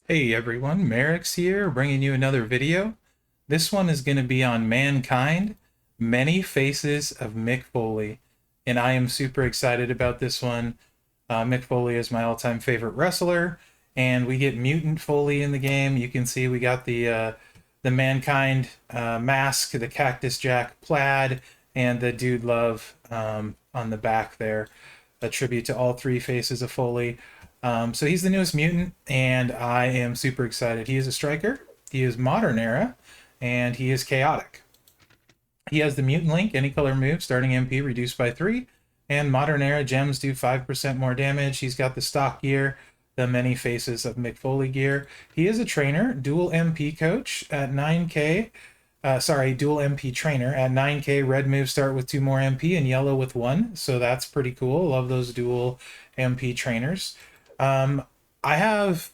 Hey everyone, Mherex here, bringing you another video. This one is going to be on Mankind, Many Faces of Mick Foley, and I am super excited about this one. Mick Foley is my all-time favorite wrestler, and we get Mutant Foley in the game. You can see we got the Mankind mask, the Cactus Jack plaid, and the Dude Love on the back there, a tribute to all three faces of Foley. So he's the newest mutant, and I am super excited. He is a striker, he is modern era, and he is chaotic. He has the mutant link, any color move, starting MP reduced by 3, and modern era gems do 5% more damage. He's got the stock gear, the many faces of Mick Foley gear. He is a trainer, dual MP coach at 9k. Dual MP trainer at 9k. Red moves start with 2 more MP and yellow with 1, so that's pretty cool. Love those dual MP trainers. I have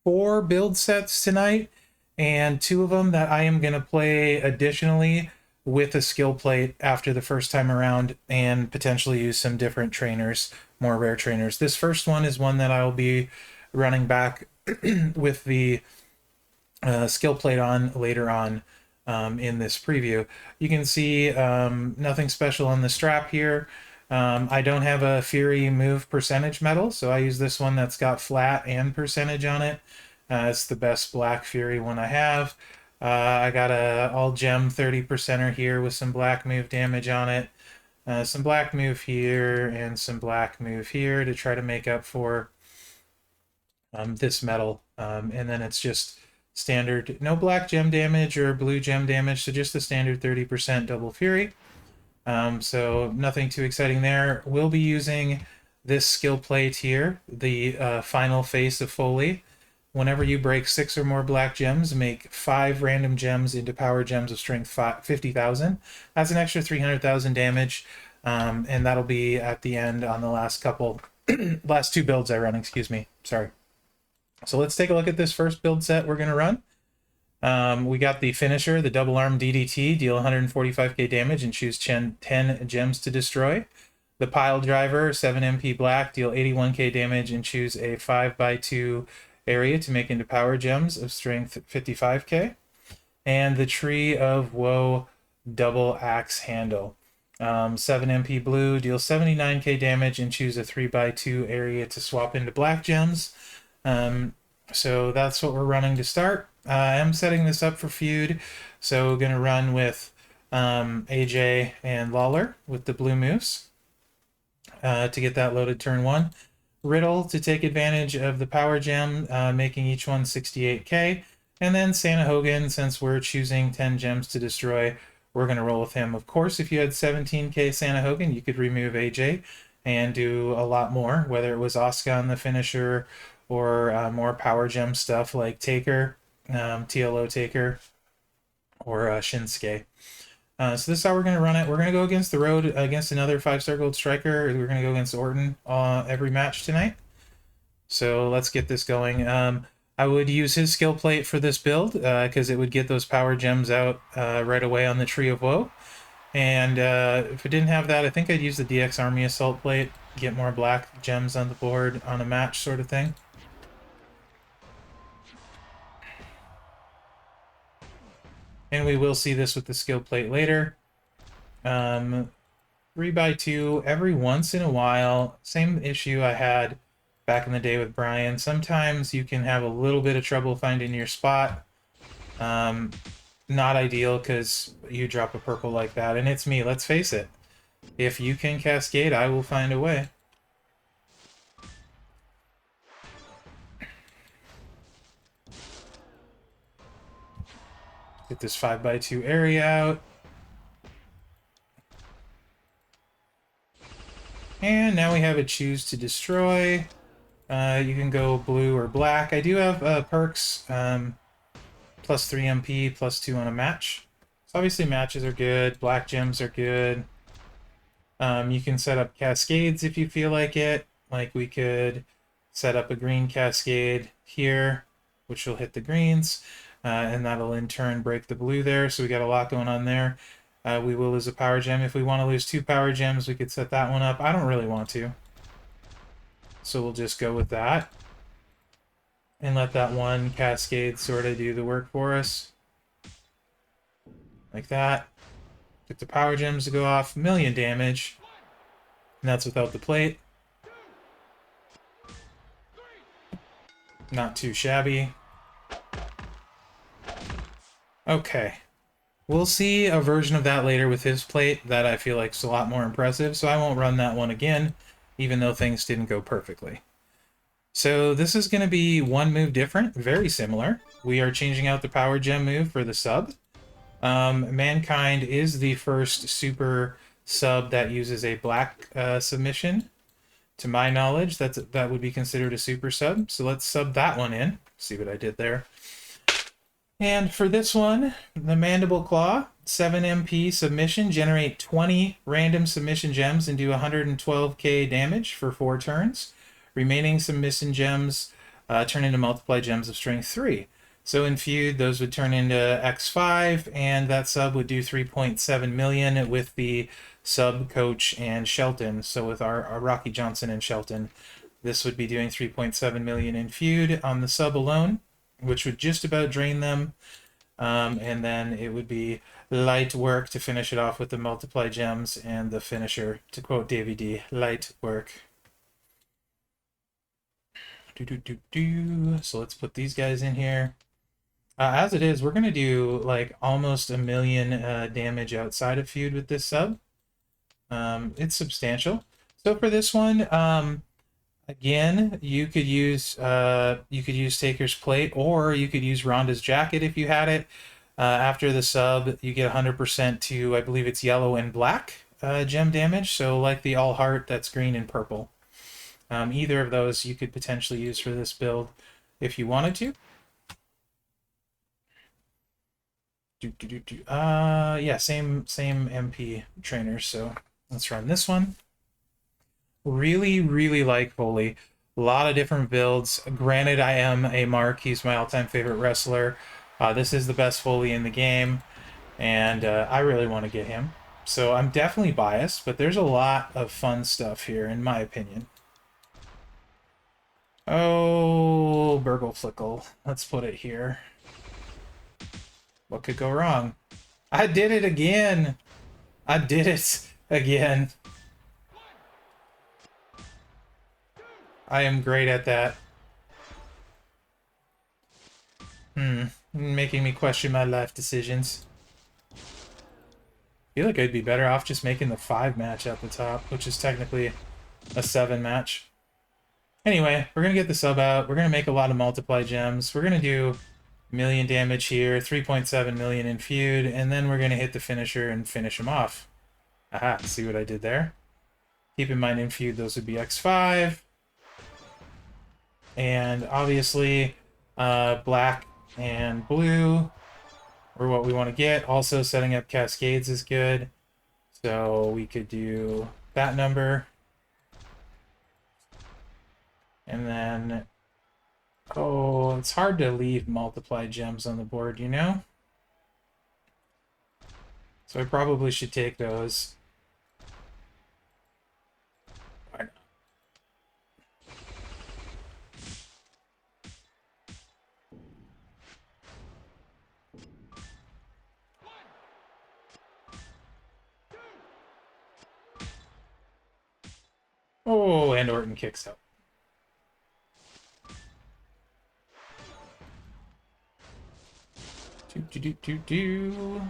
4 build sets tonight, and 2 of them that I am going to play additionally with a skill plate after the first time around, and potentially use some different trainers, more rare trainers. This first one is one that I'll be running back with the skill plate on later on in this preview. You can see nothing special on the strap here. I don't have a Fury move percentage medal, so I use this one that's got flat and percentage on it. It's the best black Fury one I have. I got a all gem 30%er here with some black move damage on it. Some black move here and some black move here to try to make up for this medal. And then it's just standard, no black gem damage or blue gem damage, so just the standard 30% double Fury. So nothing too exciting there. We'll be using this skill plate here, the final face of Foley. Whenever you break 6 or more black gems, make 5 random gems into power gems of strength 50,000. That's an extra 300,000 damage, and that'll be at the end on the last couple, last 2 builds I run, excuse me, sorry. So let's take a look at this first build set we're going to run. We got the finisher, the double arm DDT, deal 145k damage and choose 10 gems to destroy. The pile driver, 7 MP black, deal 81k damage and choose a 5x2 area to make into power gems of strength 55k. And the tree of woe, double axe handle. 7 MP blue, deal 79k damage and choose a 3x2 area to swap into black gems. So that's what we're running to start. I am setting this up for feud, so we're going to run with AJ and Lawler with the blue moves to get that loaded turn 1. Riddle to take advantage of the power gem, making each one 68k. And then Santa Hogan, since we're choosing 10 gems to destroy, we're going to roll with him. Of course, if you had 17k Santa Hogan, you could remove AJ and do a lot more, whether it was Asuka on the finisher or more power gem stuff like Taker, TLO Taker, or Shinsuke. So this is how we're going to run it. We're going to go against the road against another 5-star gold striker. We're going to go against Orton every match tonight. So let's get this going. I would use his skill plate for this build because it would get those power gems out right away on the Tree of Woe. And if I didn't have that, I think I'd use the DX Army Assault plate, get more black gems on the board on a match sort of thing. And we will see this with the skill plate later. 3x2 every once in a while. Same issue I had back in the day with Brian. Sometimes you can have a little bit of trouble finding your spot. Not ideal because you drop a purple like that. And it's me, let's face it. If you can cascade, I will find a way. Get this 5x2 area out. And now we have a choose to destroy. You can go blue or black. I do have perks, plus 3 MP, plus 2 on a match. So obviously matches are good, black gems are good. You can set up cascades if you feel like it. Like we could set up a green cascade here, which will hit the greens. And that'll in turn break the blue there, so we got a lot going on there. We will lose a power gem. If we want to lose 2 power gems, we could set that one up. I don't really want to, so we'll just go with that. and let that one cascade sort of do the work for us. Like that. Get the power gems to go off. 1,000,000 damage. And that's without the plate. Not too shabby. Okay. We'll see a version of that later with his plate that I feel like is a lot more impressive, so I won't run that one again, even though things didn't go perfectly. So this is going to be one move different, very similar. We are changing out the power gem move for the sub. Mankind is the first super sub that uses a black submission. To my knowledge, that would be considered a super sub. So let's sub that one in. See what I did there. And for this one, the Mandible Claw, 7 MP submission, generate 20 random submission gems and do 112k damage for 4 turns. Remaining submission gems turn into multiply gems of strength 3. So in feud, those would turn into X5, and that sub would do 3.7 million with the sub coach and Shelton. So with our Rocky Johnson and Shelton, this would be doing 3.7 million in feud on the sub alone, which would just about drain them. And then it would be light work to finish it off with the multiply gems and the finisher, to quote Davey D, light work. So let's put these guys in here. As it is, we're going to do like almost 1,000,000 damage outside of feud with this sub. It's substantial. So for this one, again, you could use Taker's Plate, or you could use Rhonda's Jacket if you had it. After the sub, you get 100% to, I believe it's yellow and black gem damage. So like the All Heart, that's green and purple. Either of those you could potentially use for this build if you wanted to. Yeah, same MP trainers. So let's run this one. Really like Foley. A lot of different builds. Granted, I am a Mark. He's my all-time favorite wrestler. This is the best Foley in the game, and I really want to get him. So I'm definitely biased, but there's a lot of fun stuff here, in my opinion. Oh, Burgle Flickle. Let's put it here. What could go wrong? I did it again! I did it again. I am great at that. Making me question my life decisions. I feel like I'd be better off just making the 5 match at the top, which is technically a 7 match. Anyway, we're going to get the sub out. We're going to make a lot of multiply gems. We're going to do 1,000,000 damage here, 3.7 million in feud, and then we're going to hit the finisher and finish him off. Aha, see what I did there? Keep in mind in feud, those would be X5. And obviously, black and blue are what we want to get. Also, setting up cascades is good. So we could do that number. And then, oh, it's hard to leave multiply gems on the board, you know? So I probably should take those. Why not? Oh, and Orton kicks out. Do.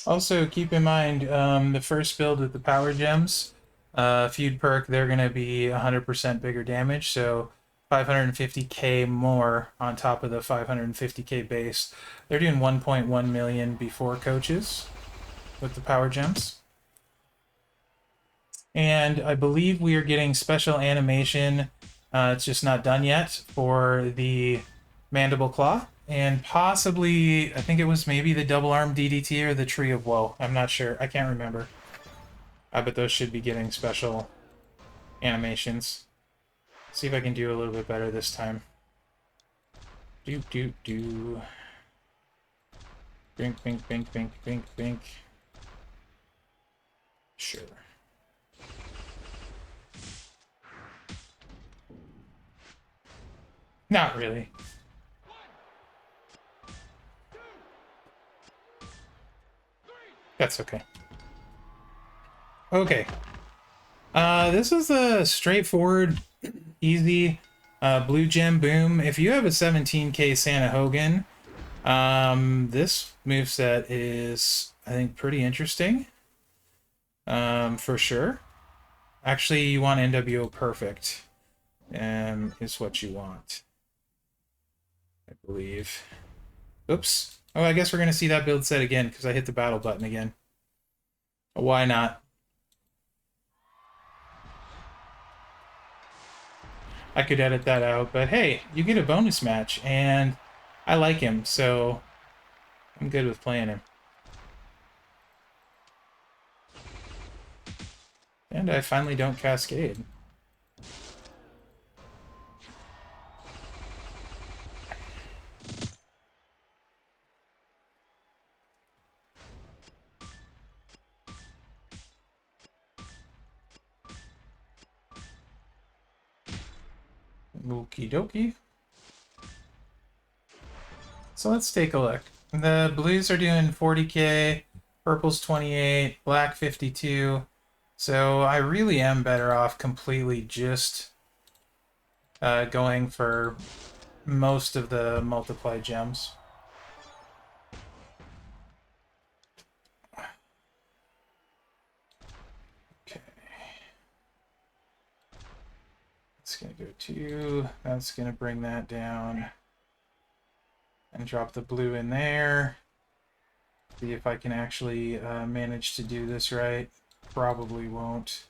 Also, keep in mind, the first build with the power gems, feud perk, they're going to be 100% bigger damage, so 550k more on top of the 550k base. They're doing 1.1 million before coaches with the power gems. And I believe we are getting special animation, it's just not done yet, for the Mandible Claw. And possibly, I think it was maybe the double arm DDT or the Tree of Woe. I'm not sure. I can't remember. But those should be getting special animations. See if I can do a little bit better this time. Do. Bink. Sure. Not really. That's okay. Okay. This is a straightforward, easy blue gem boom. If you have a 17k Santa Hogan, this moveset is, I think, pretty interesting. For sure. Actually, you want NWO Perfect, is what you want, I believe. Oops. Oh, I guess we're going to see that build set again because I hit the battle button again. Why not? I could edit that out, but hey, you get a bonus match, and I like him, so I'm good with playing him. And I finally don't cascade. Okie dokie. So let's take a look. The blues are doing 40k, purple's 28, black 52. So I really am better off completely just going for most of the multiply gems. Okay. It's going to go 2. That's going to bring that down. And drop the blue in there. See if I can actually manage to do this right. Probably won't.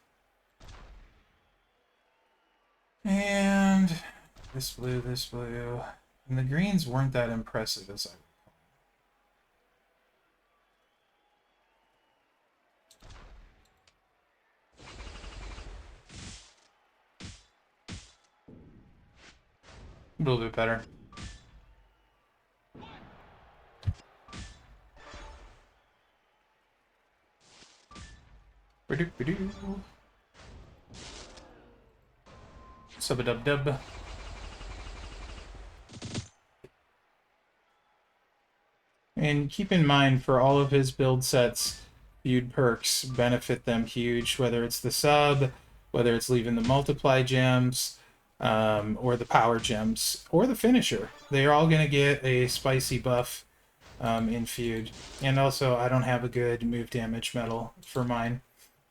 And this blue, this blue. And the greens weren't that impressive as I recall. A little bit better. Sub-a-dub-dub. And keep in mind, for all of his build sets, feud perks benefit them huge, whether it's the sub, whether it's leaving the multiply gems, or the power gems, or the finisher. They're all going to get a spicy buff in feud. And also, I don't have a good move damage medal for mine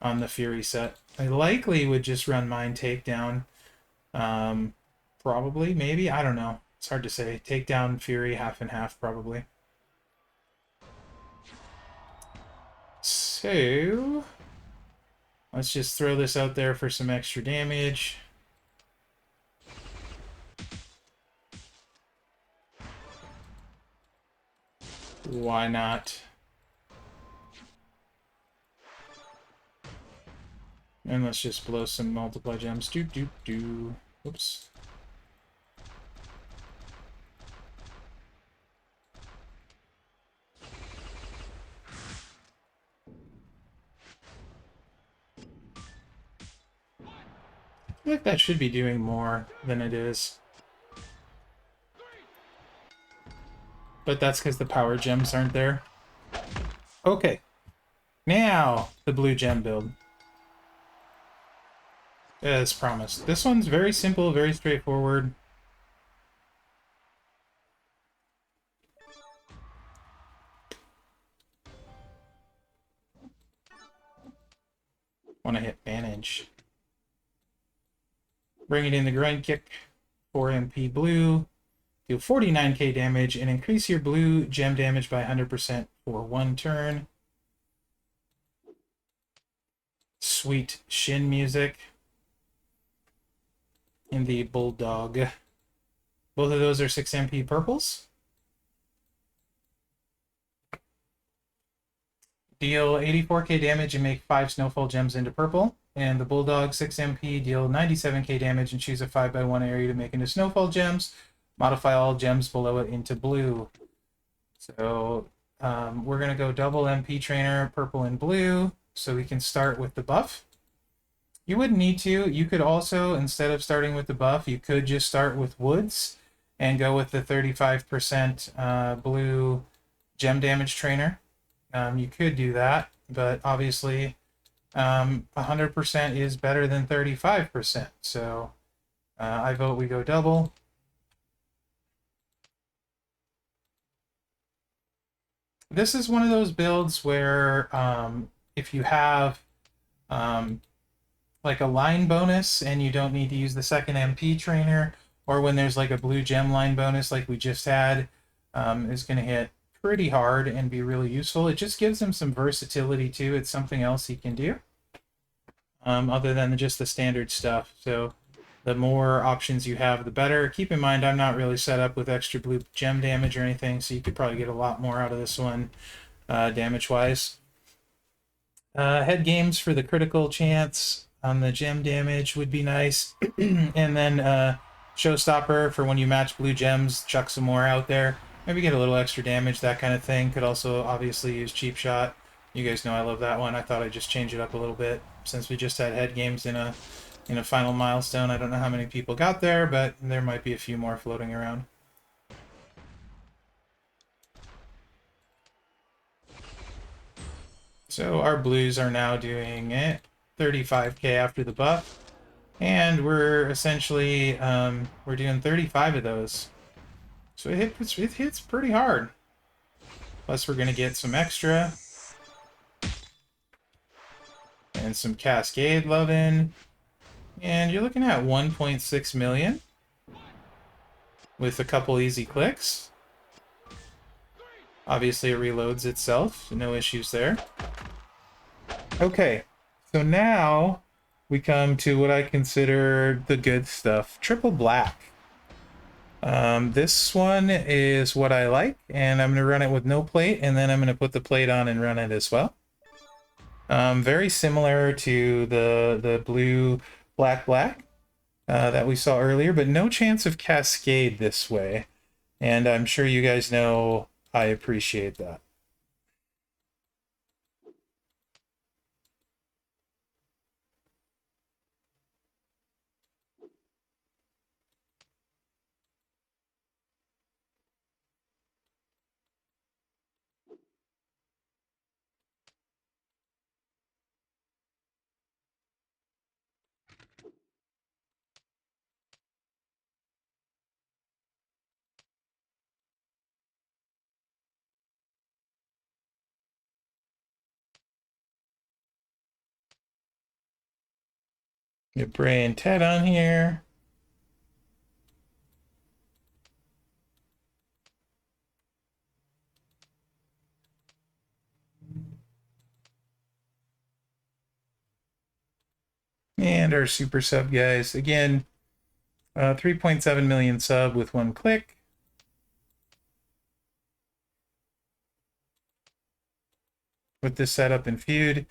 on the Fury set. I likely would just run mine takedown. Probably, maybe, I don't know. It's hard to say. Takedown, Fury, half and half, probably. So, let's just throw this out there for some extra damage. Why not? And let's just blow some multiply gems. Do. Oops. I feel like that should be doing more than it is. But that's because the power gems aren't there. Okay. Now, the blue gem build. As promised. This one's very simple, very straightforward. Want to hit manage. Bring it in the grind kick. 4 MP blue. Deal 49k damage and increase your blue gem damage by 100% for 1 turn. Sweet shin music. And the bulldog. Both of those are 6 MP purples. Deal 84k damage and make 5 snowfall gems into purple. And the bulldog, 6 MP, deal 97k damage and choose a 5x1 area to make into snowfall gems. Modify all gems below it into blue. So we're going to go double MP trainer, purple and blue. so we can start with the buff. You wouldn't need to. You could also, instead of starting with the buff, you could just start with woods and go with the 35% blue gem damage trainer. You could do that, but obviously 100% is better than 35%. So I vote we go double. This is one of those builds where if you have like a line bonus and you don't need to use the second MP trainer, or when there's like a blue gem line bonus like we just had, is going to hit pretty hard and be really useful. It just gives him some versatility too. It's something else he can do other than just the standard stuff. So the more options you have, the better. Keep in mind, I'm not really set up with extra blue gem damage or anything, so you could probably get a lot more out of this one damage-wise. Head games for the critical chance on the gem damage would be nice. And then showstopper for when you match blue gems, chuck some more out there. Maybe get a little extra damage, that kind of thing. Could also obviously use cheap shot. You guys know I love that one. I thought I'd just change it up a little bit since we just had head games in a final milestone. I don't know how many people got there, but there might be a few more floating around. So our blues are now doing it 35k after the buff, and we're essentially we're doing 35 of those. So it hits pretty hard. Plus we're gonna get some extra and some cascade loving, and you're looking at 1.6 million with a couple easy clicks. Obviously it reloads itself, no issues there. Okay, so now we come to what I consider the good stuff. Triple black. This one is what I like, and I'm going to run it with no plate, and then I'm going to put the plate on and run it as well. Very similar to the blue black that we saw earlier, but no chance of cascade this way. And I'm sure you guys know I appreciate that. Get Bray and Ted on here. And our super sub guys. Again, 3.7 million sub with one click. With this setup in feud.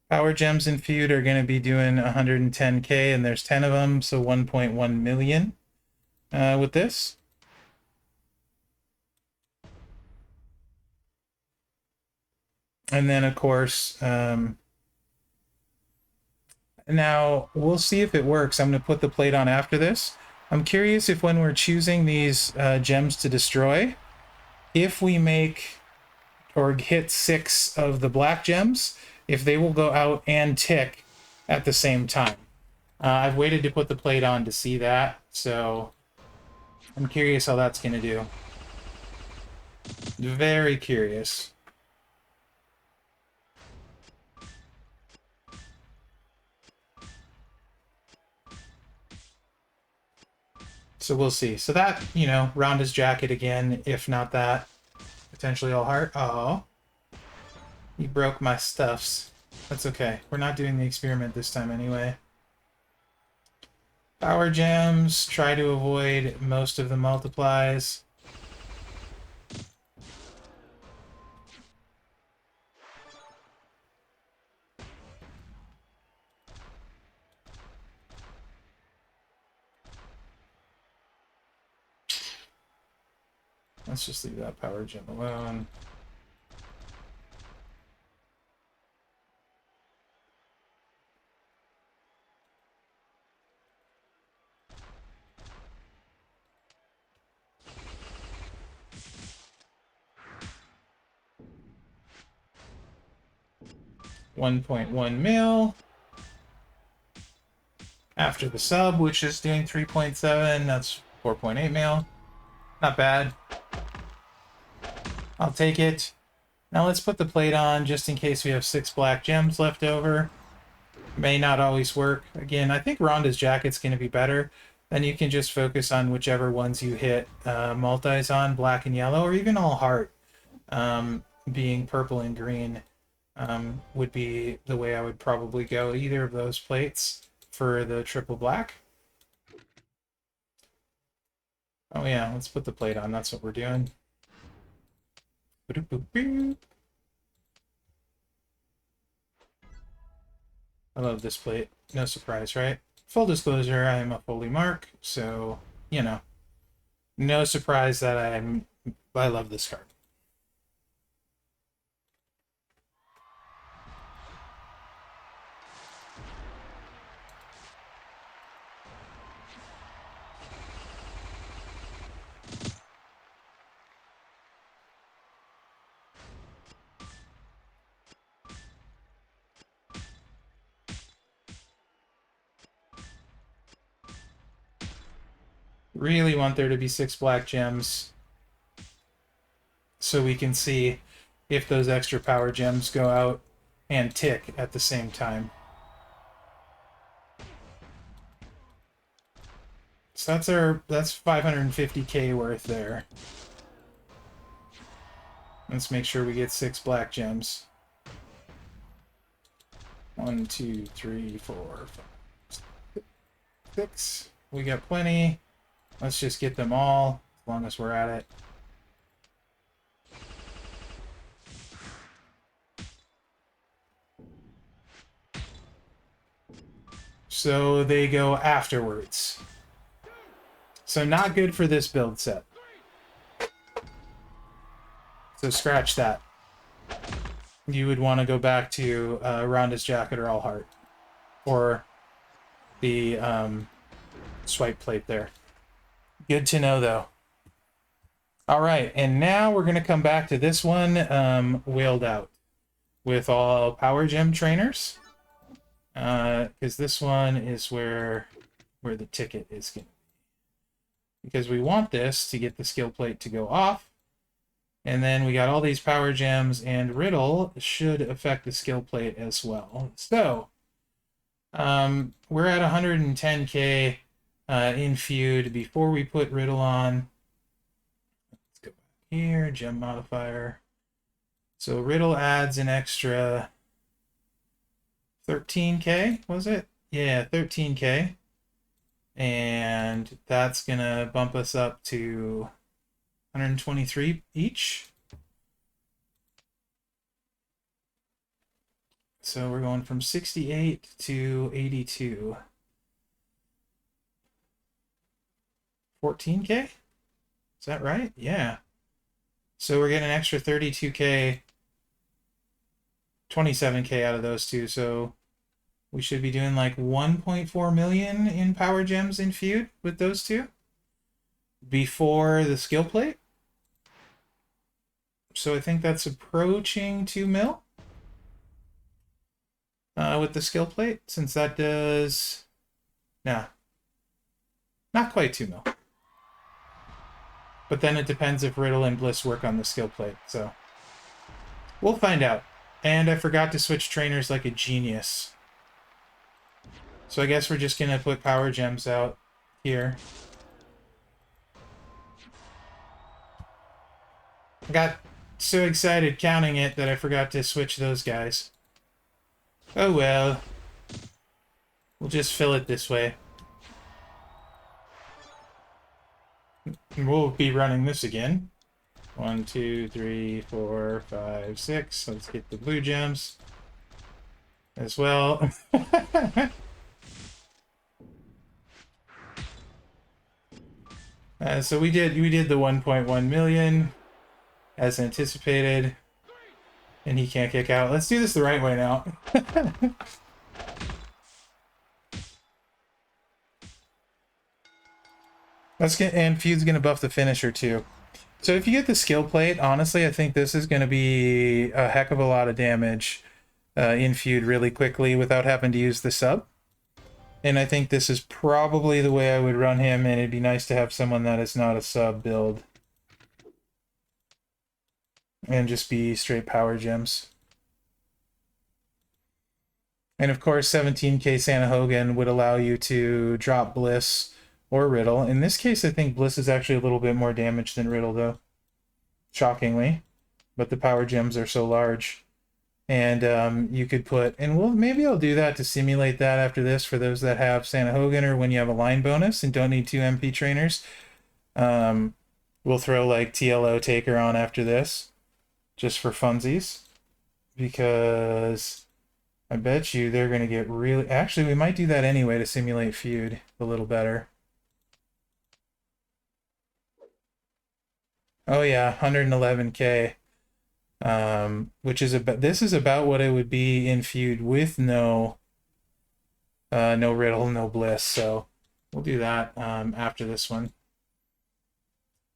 Power gems in feud are going to be doing 110k, and there's 10 of them, so 1.1 million with this. And then, of course, now we'll see if it works. I'm going to put the plate on after this. I'm curious if when we're choosing these gems to destroy, if we make or hit 6 of the black gems, if they will go out and tick at the same time. I've waited to put the plate on to see that, so I'm curious how that's going to do. Very curious. So we'll see. So that, you know, round his jacket again, if not that. Potentially all heart. Oh. You broke my stuffs. That's okay. We're not doing the experiment this time anyway. Power gems. Try to avoid most of the multiplies. Let's just leave that power gem alone. 1.1 mil. After the sub, which is doing 3.7, that's 4.8 mil. Not bad. I'll take it. Now let's put the plate on just in case we have 6 black gems left over. May not always work. Again, I think Rhonda's jacket's going to be better. Then you can just focus on whichever ones you hit multis on, black and yellow, or even all heart. Being purple and green would be the way I would probably go. Either of those plates for the triple black. Oh yeah, let's put the plate on. That's what we're doing. I love this plate. No surprise, right? Full disclosure, I am a Foley mark, so, you know, no surprise that I love this card. Really want there to be 6 black gems so we can see if those extra power gems go out and tick at the same time. So that's 550k worth there. Let's make sure we get 6 black gems. 1, 2, 3, 4, 5, 6. We got plenty. Let's just get them all, as long as we're at it. So they go afterwards. So not good for this build set. So scratch that. You would want to go back to Rhonda's jacket or all heart. Or the swipe plate there. Good to know, though. All right, and now we're going to come back to this one, whaled out, with all power gem trainers, because this one is where the ticket is going to be. Because we want this to get the skill plate to go off, and then we got all these power gems, and Riddle should affect the skill plate as well. So, we're at 110k. In feud before we put Riddle on. Let's go back here, gem modifier. So Riddle adds an extra 13k, was it? Yeah, 13k. And that's gonna bump us up to 123 each. So we're going from 68 to 82. 14k? Is that right? Yeah. So we're getting an extra 32k, 27k out of those two. So we should be doing like 1.4 million in power gems in feud with those two before the skill plate. So I think that's approaching 2 mil with the skill plate, since that does, nah, not quite 2 mil. But then it depends if Riddle and Bliss work on the skill plate, so we'll find out. And I forgot to switch trainers like a genius. So I guess we're just gonna put power gems out here. I got so excited counting it that I forgot to switch those guys. Oh well. We'll just fill it this way. We'll be running this again. 1, 2, 3, 4, 5, 6. Let's get the blue gems as well. So we did the 1.1 million as anticipated, and he can't kick out. Let's do this the right way now. And feud's gonna buff the finisher too. So if you get the skill plate, honestly, I think this is gonna be a heck of a lot of damage in feud really quickly without having to use the sub. And I think this is probably the way I would run him, and it'd be nice to have someone that is not a sub build. And just be straight power gems. And of course, 17k Santa Hogan would allow you to drop Bliss or Riddle. In this case, I think Bliss is actually a little bit more damage than Riddle, though. Shockingly. But the power gems are so large. And you could put, and maybe I'll do that to simulate that after this for those that have Santa Hogan or when you have a line bonus and don't need 2 MP trainers. We'll throw like TLO Taker on after this, just for funsies, because I bet you they're going to get really... Actually, we might do that anyway to simulate feud a little better. Oh yeah, 111k. Which is about, this is about what it would be in feud with no Riddle, no Bliss. So we'll do that after this one.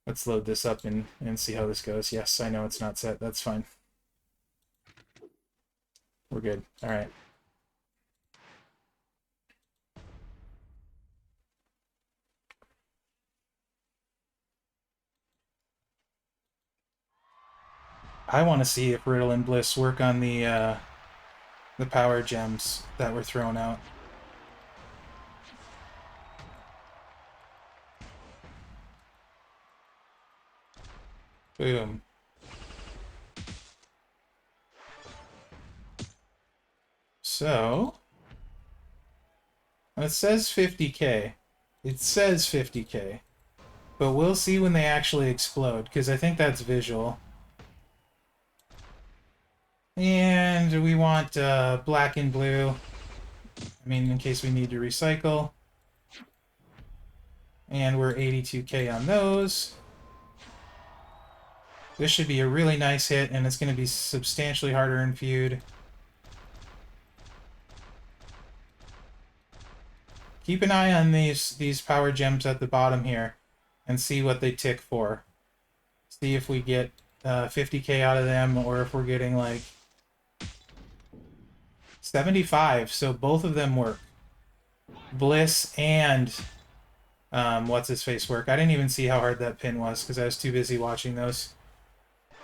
Let's load this up and see how this goes. Yes, I know it's not set. That's fine. We're good. All right. I want to see if Riddle and Bliss work on the power gems that were thrown out. Boom. So, it says 50k. It says 50k. But we'll see when they actually explode, because I think that's visual. And we want black and blue. I mean, in case we need to recycle. And we're 82k on those. This should be a really nice hit, and it's going to be substantially harder in feud. Keep an eye on these power gems at the bottom here, and see what they tick for. See if we get 50k out of them, or if we're getting like 75. So both of them work. Bliss and what's his face work. I didn't even see how hard that pin was because I was too busy watching those.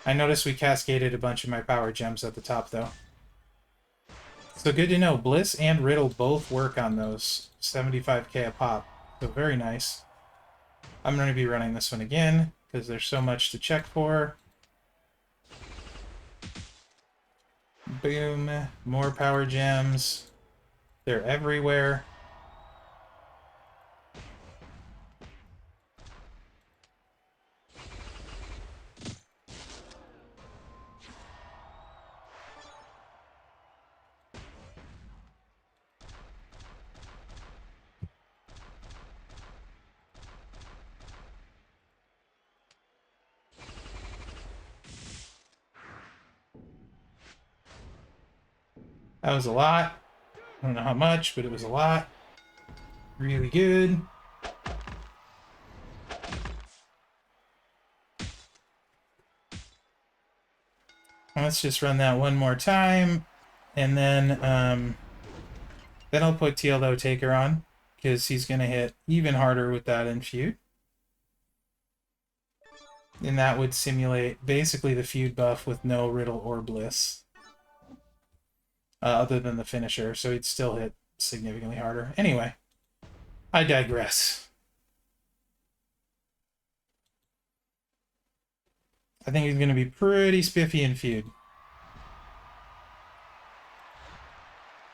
I noticed we cascaded a bunch of my power gems at the top though. So good to know. Bliss and Riddle both work on those. 75k a pop. So very nice. I'm going to be running this one again because there's so much to check for. Boom. More power gems. They're everywhere. That was a lot. I don't know how much, but it was a lot. Really good. Let's just run that one more time, and then I'll put TLO Taker on, because he's going to hit even harder with that in feud. And that would simulate basically the feud buff with no Riddle or Bliss. Other than the finisher, so he'd still hit significantly harder. Anyway, I digress. I think he's going to be pretty spiffy in feud.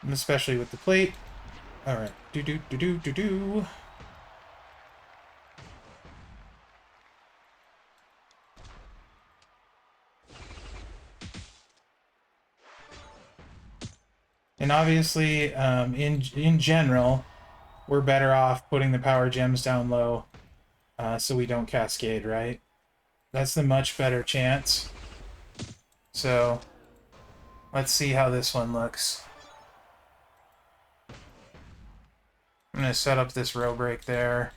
And especially with the plate. Alright. Do-do-do-do-do-do. And obviously, in general, we're better off putting the power gems down low so we don't cascade, right? That's the much better chance. So, let's see how this one looks. I'm going to set up this row break there.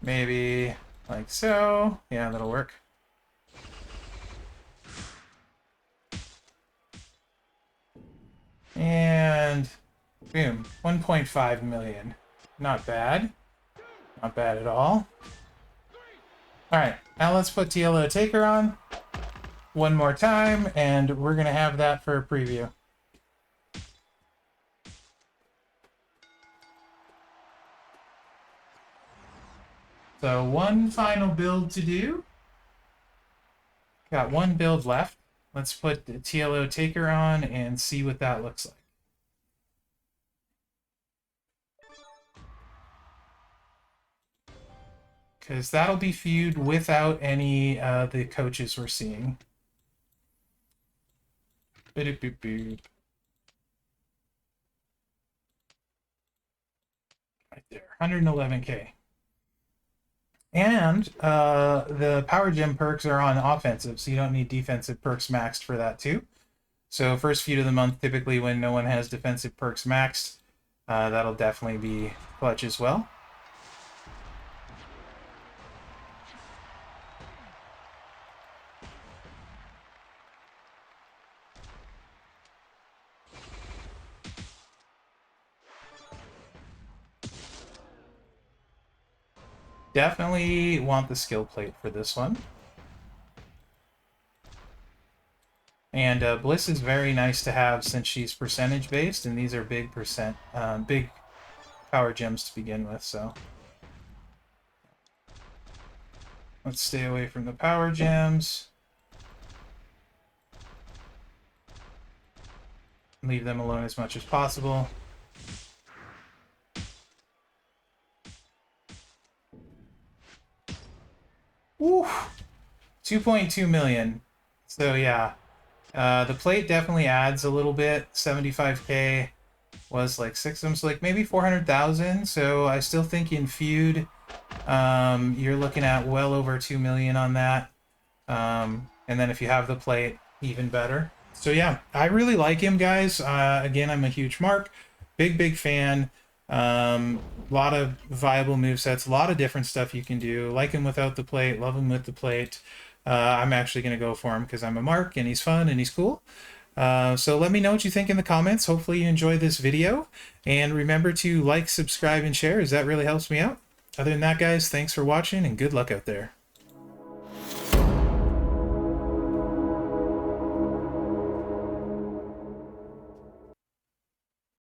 Maybe like so. Yeah, that'll work. And boom, 1.5 million. Not bad. Not bad at all. Alright, now let's put TLO Taker on one more time, and we're going to have that for a preview. So one final build to do. Got one build left. Let's put the TLO Taker on and see what that looks like. Because that'll be viewed without any the coaches we're seeing. Boop, boop, boop. Right there, 111k. And the power gem perks are on offensive, so you don't need defensive perks maxed for that too. So first feud of the month, typically when no one has defensive perks maxed, that'll definitely be clutch as well. Definitely want the skill plate for this one. And Bliss is very nice to have since she's percentage based, and these are big big power gems to begin with. So let's stay away from the power gems. Leave them alone as much as possible. Woo! 2.2 million. So yeah, the plate definitely adds a little bit. 75k was like 6 of them, so like maybe 400,000. So I still think in feud, you're looking at well over 2 million on that. And then if you have the plate, even better. So yeah, I really like him, guys. Again, I'm a huge Mark, big fan. Lot of viable movesets, a lot of different stuff you can do. Like him without the plate, love him with the plate. I'm actually going to go for him because I'm a Mark and he's fun and he's cool. So let me know what you think in the comments. Hopefully you enjoyed this video. And remember to like, subscribe, and share, as that really helps me out. Other than that, guys, thanks for watching and good luck out there.